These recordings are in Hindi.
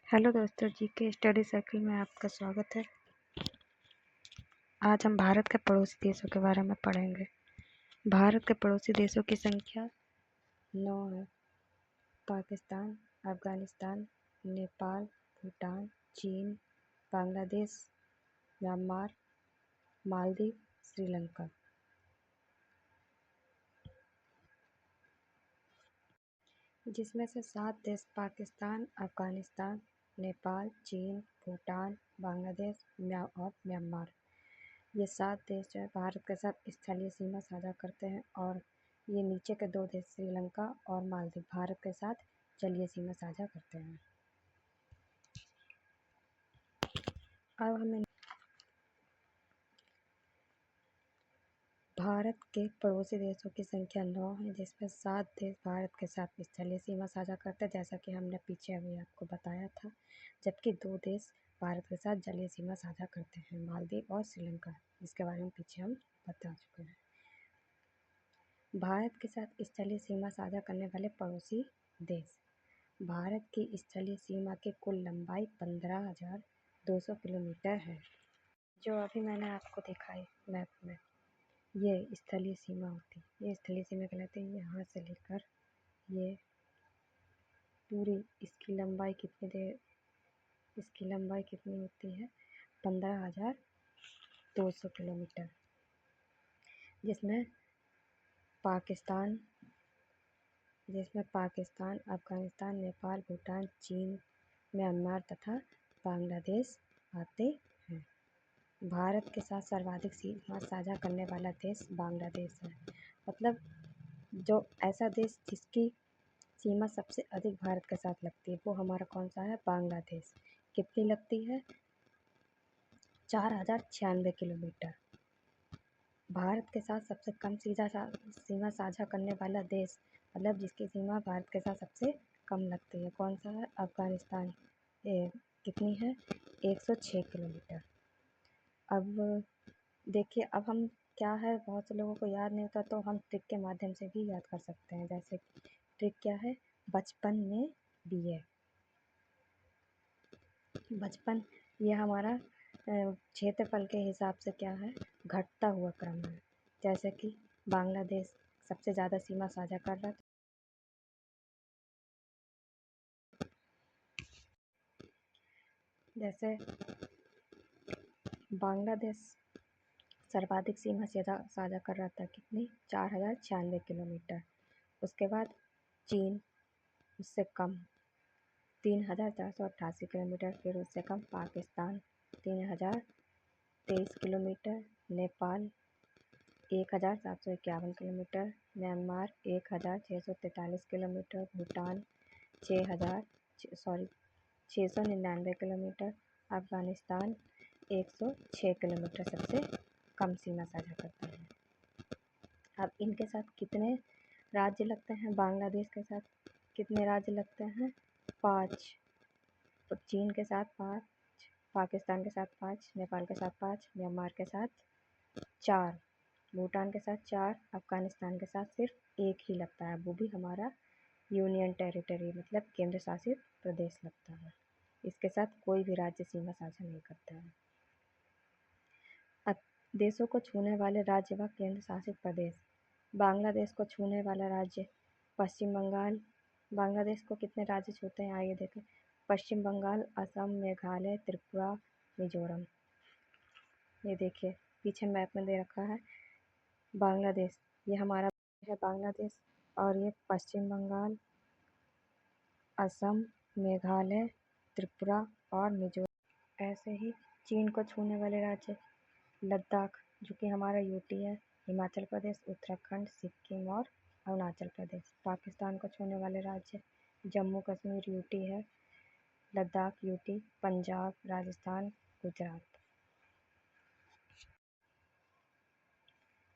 हेलो दोस्तों, जीके स्टडी सर्कल में आपका स्वागत है। आज हम भारत के पड़ोसी देशों के बारे में पढ़ेंगे। भारत के पड़ोसी देशों की संख्या 9 है। पाकिस्तान, अफगानिस्तान, नेपाल, भूटान, चीन, बांग्लादेश, म्यांमार, मालदीव, श्रीलंका। जिसमें से 7 देश पाकिस्तान, अफगानिस्तान, नेपाल, चीन, भूटान, बांग्लादेश और म्यांमार, ये 7 देश जो है भारत के साथ स्थलीय सीमा साझा करते हैं। और ये नीचे के 2 देश श्रीलंका और मालदीव भारत के साथ जलीय सीमा साझा करते हैं। अब हमें भारत के पड़ोसी देशों की संख्या 9 है, जिसमें 7 देश भारत के साथ स्थलीय सीमा साझा करते हैं, जैसा कि हमने पीछे अभी आपको बताया था। जबकि 2 देश भारत के साथ जलीय सीमा साझा करते हैं, मालदीव और श्रीलंका, जिसके बारे में पीछे हम बता चुके हैं। भारत के साथ स्थलीय सीमा साझा करने वाले पड़ोसी देश। भारत की स्थलीय सीमा की कुल लंबाई 15,200 किलोमीटर है। जो अभी मैंने आपको दिखाई मैप में, ये स्थलीय सीमा होती है। ये स्थलीय सीमा कहलाती है। यहाँ से लेकर ये पूरी इसकी लंबाई कितनी होती है? 15,200 किलोमीटर, जिसमें पाकिस्तान, अफगानिस्तान, नेपाल, भूटान, चीन, म्यांमार तथा बांग्लादेश आते हैं। भारत के साथ सर्वाधिक सीमा साझा करने वाला देश बांग्लादेश है। मतलब जो ऐसा देश जिसकी सीमा सबसे अधिक भारत के साथ लगती है, वो हमारा कौन सा है? बांग्लादेश। कितनी लगती है? 4,096 किलोमीटर। भारत के साथ सबसे कम सीमा साझा करने वाला देश, मतलब जिसकी सीमा भारत के साथ सबसे कम लगती है, कौन सा है? अफगानिस्तान। कितनी है? 106 किलोमीटर। अब देखिए, अब हम क्या है, बहुत से लोगों को याद नहीं होता, तो हम ट्रिक के माध्यम से भी याद कर सकते हैं। जैसे ट्रिक क्या है? बचपन में बीए। बचपन ये हमारा क्षेत्रफल के हिसाब से क्या है? घटता हुआ क्रम है। जैसे कि बांग्लादेश सबसे ज़्यादा सीमा साझा कर रहा था। जैसे बांग्लादेश सर्वाधिक सीमा साझा कर रहा था, कितनी? 4,096 किलोमीटर। उसके बाद चीन उससे कम 3,488 किलोमीटर। फिर उससे कम Pakistan 3,023 kilometre. Nepal 1,751 kilometre. Myanmar 1,643 kilometre. Bhutan 699 kilometre. Afghanistan 106 kilometre सबसे कम सीमा साझा करता है। अब इनके साथ कितने राज्य लगते हैं? बांग्लादेश के साथ कितने राज्य लगते हैं? 5। तो चीन के साथ 5, पाकिस्तान के साथ 5, नेपाल के साथ 5, म्यांमार के साथ 4, भूटान के साथ 4, अफगानिस्तान के साथ सिर्फ 1 ही लगता है। वो भी हमारा यूनियन टेरिटरी, मतलब केंद्र शासित प्रदेश लगता है। इसके साथ कोई भी राज्य सीमा साझा नहीं करता है। अब देशों को छूने वाले राज्य व केंद्र शासित प्रदेश। बांग्लादेश को छूने वाला राज्य पश्चिम बंगाल। बांग्लादेश को कितने राज्य छूते हैं? आइए देखें। पश्चिम बंगाल, असम, मेघालय, त्रिपुरा, मिजोरम। ये देखिए पीछे मैप में दे रखा है बांग्लादेश। ये हमारा है बांग्लादेश, और ये पश्चिम बंगाल, असम, मेघालय, त्रिपुरा और मिजोरम। ऐसे ही चीन को छूने वाले राज्य लद्दाख, जो कि हमारा यूटी है, हिमाचल प्रदेश, उत्तराखंड, सिक्किम और अरुणाचल प्रदेश। पाकिस्तान को छूने वाले राज्य जम्मू कश्मीर यूटी है, लद्दाख यूटी, पंजाब, राजस्थान, गुजरात।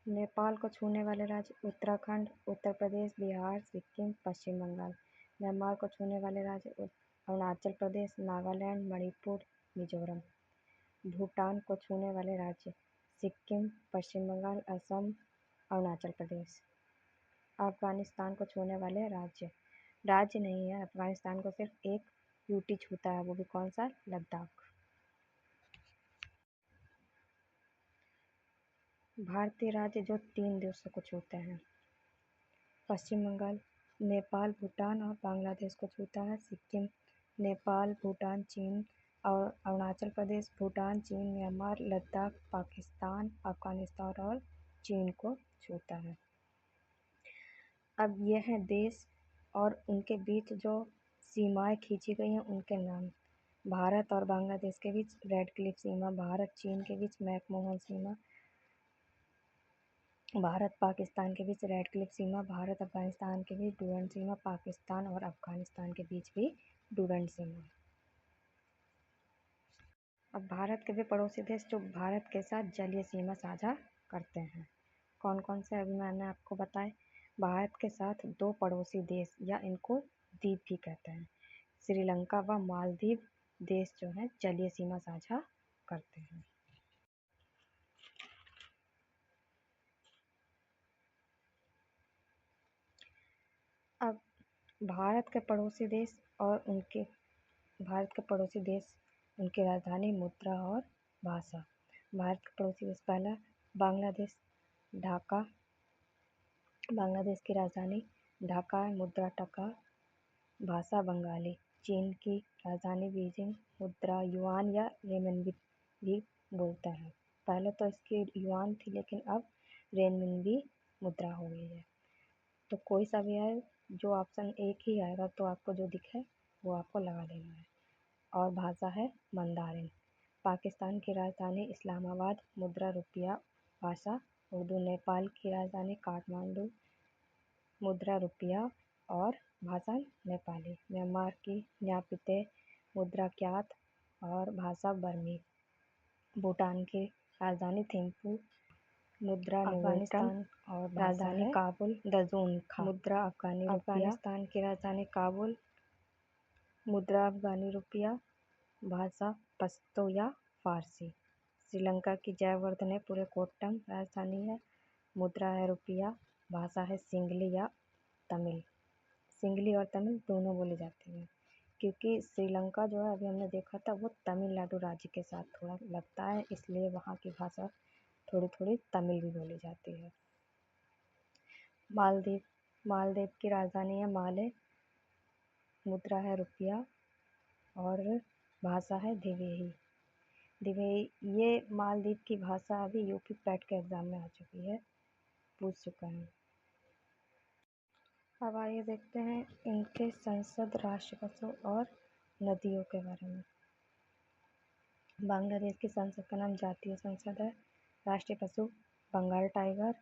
नेपाल को छूने वाले राज्य उत्तराखंड, उत्तर प्रदेश, बिहार, सिक्किम, पश्चिम बंगाल। म्यांमार को छूने वाले राज्य अरुणाचल प्रदेश, नागालैंड, मणिपुर, मिजोरम। भूटान को छूने वाले राज्य सिक्किम, पश्चिम बंगाल, असम, अरुणाचल प्रदेश। अफगानिस्तान को छूने वाले राज्य नहीं है, अफगानिस्तान को सिर्फ एक यूटी छूता है, वो भी कौन सा, लद्दाख। भारतीय राज्य जो 3 देशों को छूते हैं, पश्चिम बंगाल, नेपाल, भूटान और बांग्लादेश को छूता है। सिक्किम, नेपाल, भूटान, चीन और अरुणाचल प्रदेश, भूटान, चीन, म्यांमार, लद्दाख, पाकिस्तान, अफगानिस्तान और चीन को छूता है। अब ये हैं देश और उनके बीच जो सीमाएं खींची गई हैं उनके नाम। भारत और बांग्लादेश के बीच रेड क्लिफ सीमा, भारत चीन के बीच मैकमोहन सीमा, भारत पाकिस्तान के बीच रेड क्लिफ सीमा, भारत अफगानिस्तान के बीच डूरंड सीमा, पाकिस्तान और अफगानिस्तान के बीच भी डूरंड सीमा। अब भारत के वे पड़ोसी देश जो भारत के साथ जलीय सीमा साझा करते हैं, कौन कौन से, अभी मैंने आपको बताए। भारत के साथ 2 पड़ोसी देश या इनको द्वीप भी कहते हैं, श्रीलंका व मालदीव देश जो हैं जलीय सीमा साझा करते हैं। अब भारत के पड़ोसी देश और उनके उनकी राजधानी, मुद्रा और भाषा। भारत के पड़ोसी देश, पहला बांग्लादेश, ढाका, बांग्लादेश की राजधानी ढाका है, मुद्रा टका, भाषा बंगाली। चीन की राजधानी बीजिंग, मुद्रा युआन या रेनमिन भी बोलते हैं। पहले तो इसकी युआन थी लेकिन अब रेनमिन मुद्रा हो गई है। तो कोई सा भी है, जो ऑप्शन एक ही आएगा तो आपको जो दिखे वो आपको लगा लेना है। और भाषा है मंदारिन। पाकिस्तान की राजधानी इस्लामाबाद, मुद्रा रुपया, भाषा उर्दू। नेपाल की राजधानी काठमांडू, मुद्रा रुपया और भाषा नेपाली। म्यांमार की न्यापिते, मुद्रा क्यात और भाषा बर्मी। भूटान की राजधानी थिम्पू, मुद्रा अफगानिस्तान और राजधानी काबुल, दजून खा, मुद्रा अफगानी रुपया। अफगानिस्तान की राजधानी काबुल, मुद्रा अफगानी रुपया, भाषा पश्तो या फारसी। श्रीलंका की जयवर्धनेपुरे कोट्टम राजधानी है, मुद्रा है रुपया, भाषा है सिंगली या तमिल। सिंगली और तमिल दोनों बोली जाती हैं, क्योंकि श्रीलंका जो है अभी हमने देखा था वो तमिलनाडु राज्य के साथ थोड़ा लगता है, इसलिए वहाँ की भाषा थोड़ी थोड़ी तमिल भी बोली जाती है। मालदीव, मालदीव की राजधानी है माले, मुद्रा है रुपया और भाषा है दिवेही। दिवेही ये मालदीव की भाषा अभी यूपी पैट के एग्ज़ाम में आ चुकी है, पूछ चुका है। अब आइए देखते हैं इनके संसद, राष्ट्र पशु और नदियों के बारे में। बांग्लादेश की संसद का नाम जातीय संसद है, राष्ट्रीय पशु बंगाल टाइगर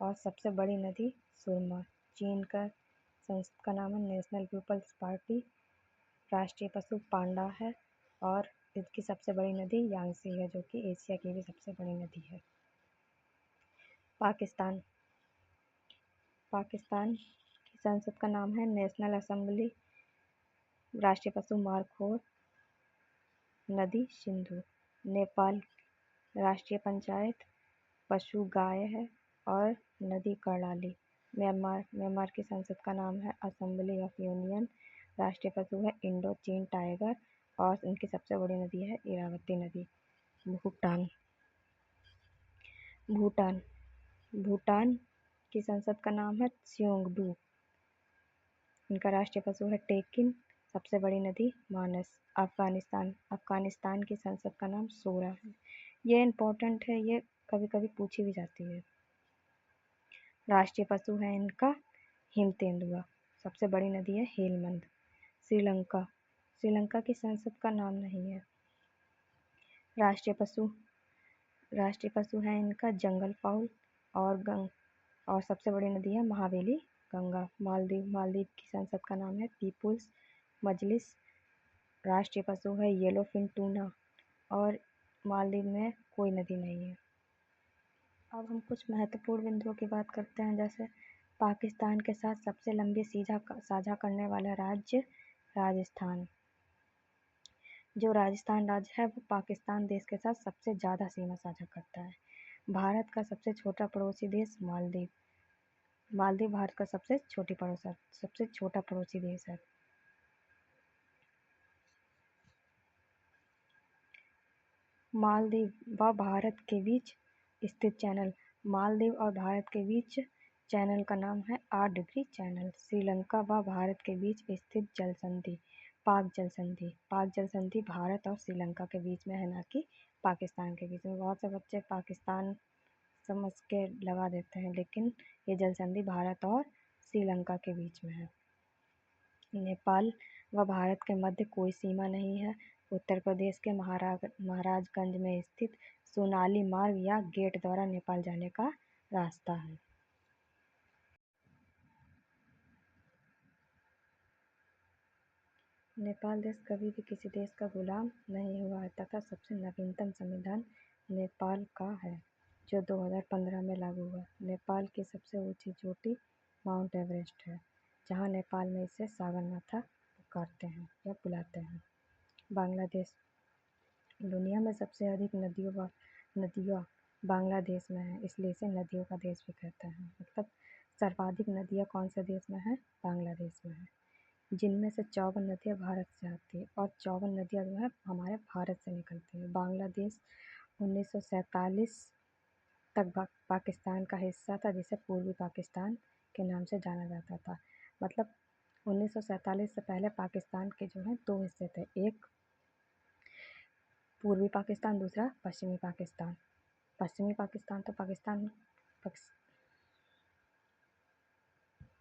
और सबसे बड़ी नदी सुरमा। चीन का संसद का नाम है नेशनल पीपल्स पार्टी, राष्ट्रीय पशु पांडा है और इसकी सबसे बड़ी नदी यांगसी है, जो कि एशिया की भी सबसे बड़ी नदी है। पाकिस्तान, पाकिस्तान की संसद का नाम है नेशनल असेंबली, राष्ट्रीय पशु मारखोर, नदी सिंधु। नेपाल, राष्ट्रीय पंचायत पशु गाय है और नदी कर्णाली। म्यांमार, म्यांमार की संसद का नाम है असेंबली ऑफ यूनियन, राष्ट्रीय पशु है इंडो चीन टाइगर और इनकी सबसे बड़ी नदी है इरावती नदी। भूटान, भूटान, भूटान की संसद का नाम है त्स्योंगडू, इनका राष्ट्रीय पशु है टेकिन, सबसे बड़ी नदी मानस। अफगानिस्तान, अफगानिस्तान की संसद का नाम सोरा है, ये इम्पोर्टेंट है, ये कभी कभी पूछी भी जाती है। राष्ट्रीय पशु है इनका हिम तेंदुआ, सबसे बड़ी नदी है हेलमंद। श्रीलंका, श्रीलंका की संसद का नाम नहीं है। राष्ट्रीय पशु है इनका जंगल फाउल और सबसे बड़ी नदी है महावेली गंगा। मालदीव, मालदीव की संसद का नाम है पीपुल्स मजलिस, राष्ट्रीय पशु है येलोफिन टूना और मालदीव में कोई नदी नहीं है। अब हम कुछ महत्वपूर्ण बिंदुओं की बात करते हैं, जैसे पाकिस्तान के साथ सबसे लंबी साझा करने वाला राज्य राजस्थान। जो राजस्थान राज्य है वो पाकिस्तान देश के साथ सबसे ज़्यादा सीमा साझा करता है। भारत का सबसे छोटा पड़ोसी देश मालदीव, मालदीव भारत का सबसे छोटा पड़ोसी देश है। मालदीव व भारत के बीच स्थित चैनल। मालदीव और भारत के बीच चैनल का नाम है 8 डिग्री चैनल। श्रीलंका व भारत के बीच स्थित जल संधि पाक जल संधि। पाक जल संधि भारत और श्रीलंका के बीच में है, ना कि पाकिस्तान के बीच में। बहुत से बच्चे पाकिस्तान समझ के लगा देते हैं, लेकिन ये जल संधि भारत और श्रीलंका के बीच में है। नेपाल व भारत के मध्य कोई सीमा नहीं है। उत्तर प्रदेश के महाराजगंज में स्थित सोनाली मार्ग या गेट द्वारा नेपाल जाने का रास्ता है। नेपाल देश कभी भी किसी देश का गुलाम नहीं हुआ है तथा सबसे नवीनतम संविधान नेपाल का है, जो 2015 में लागू हुआ। नेपाल की सबसे ऊंची चोटी माउंट एवरेस्ट है, जहां नेपाल में इसे सागरमाथा पुकारते हैं या बुलाते हैं। बांग्लादेश। दुनिया में सबसे अधिक नदियाँ बांग्लादेश में है, इसलिए इसे नदियों का देश भी कहते हैं। मतलब सर्वाधिक नदियाँ कौन से देश में है? बांग्लादेश में है, जिनमें से 54 नदियाँ भारत से आती है और 54 नदियाँ जो है हमारे भारत से निकलती है। बांग्लादेश 1947 तक पाकिस्तान का हिस्सा था, जिसे पूर्वी पाकिस्तान के नाम से जाना जाता था। मतलब 1947 से पहले पाकिस्तान के जो है 2 हिस्से थे, एक पूर्वी पाकिस्तान, दूसरा पश्चिमी पाकिस्तान। पश्चिमी पाकिस्तान तो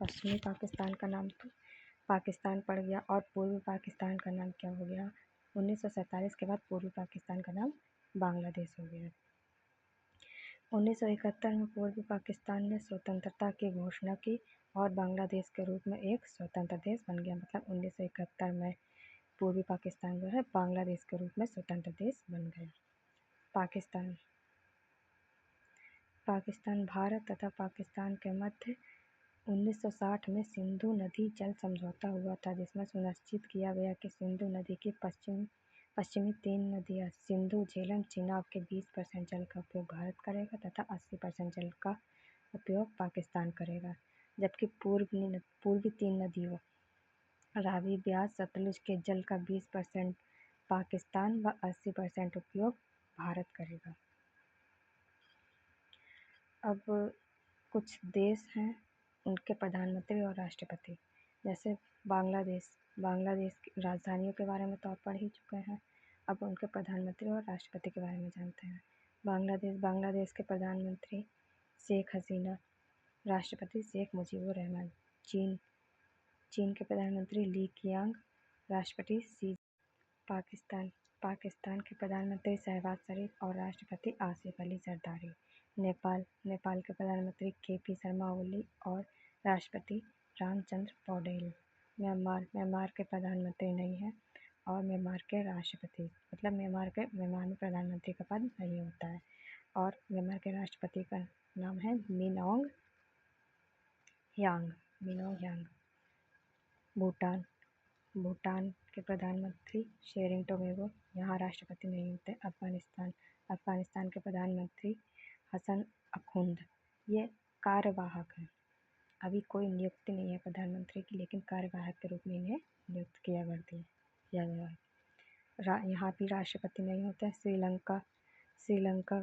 पश्चिमी पाकिस्तान का नाम तो पाकिस्तान पड़ गया, और पूर्वी पाकिस्तान का नाम क्या हो गया? 1947 के बाद पूर्वी पाकिस्तान का नाम बांग्लादेश हो गया। 1971 में पूर्वी पाकिस्तान ने स्वतंत्रता की घोषणा की और बांग्लादेश के रूप में एक स्वतंत्र देश बन गया। मतलब 1971 में पूर्वी पाकिस्तान जो है बांग्लादेश के रूप में स्वतंत्र देश बन गया। पाकिस्तान भारत तथा पाकिस्तान के मध्य 1960 में सिंधु नदी जल समझौता हुआ था, जिसमें सुनिश्चित किया गया कि सिंधु नदी की पश्चिमी 3 नदियाँ सिंधु, झेलम, चिनाब के 20% जल का उपयोग भारत करेगा तथा 80% जल का उपयोग पाकिस्तान करेगा, जबकि पूर्वी 3 नदियों रावी, ब्यास, सतलुज के जल का 20% पाकिस्तान व 80% उपयोग भारत करेगा। अब कुछ देश हैं, उनके प्रधानमंत्री और राष्ट्रपति। जैसे बांग्लादेश की राजधानियों के बारे में तो आप पढ़ ही चुके हैं। अब उनके प्रधानमंत्री और राष्ट्रपति के बारे में जानते हैं। बांग्लादेश के प्रधानमंत्री शेख हसीना, राष्ट्रपति शेख मुजीबुर रहमान। चीन के प्रधानमंत्री ली कियांग, राष्ट्रपति शी। पाकिस्तान के प्रधानमंत्री शहबाज शरीफ और राष्ट्रपति आसिफ अली जरदारी। नेपाल के प्रधानमंत्री KP शर्मा ओली और राष्ट्रपति रामचंद्र पौडेल। म्यांमार के प्रधानमंत्री नहीं है और म्यांमार के राष्ट्रपति, मतलब म्यांमार में प्रधानमंत्री का पद नहीं होता है, और म्यांमार के राष्ट्रपति का नाम है मिन ऑन्ग ह्यांग। भूटान के प्रधानमंत्री शेरिंग टोबैगो, यहाँ राष्ट्रपति नहीं होते। अफगानिस्तान के प्रधानमंत्री हसन अखुंद, ये कार्यवाहक हैं। अभी कोई नियुक्ति नहीं है प्रधानमंत्री की, लेकिन कार्यवाहक के रूप में इन्हें नियुक्त किया गया है। यहाँ भी राष्ट्रपति नहीं होते। श्रीलंका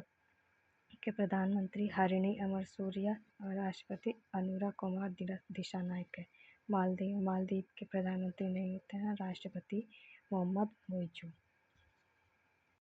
के प्रधानमंत्री हरिणी अमरसूरिया और राष्ट्रपति अनुरा कुमार दिशानायक है। मालदीव के प्रधानमंत्री नहीं होते हैं, राष्ट्रपति मोहम्मद मोइजू।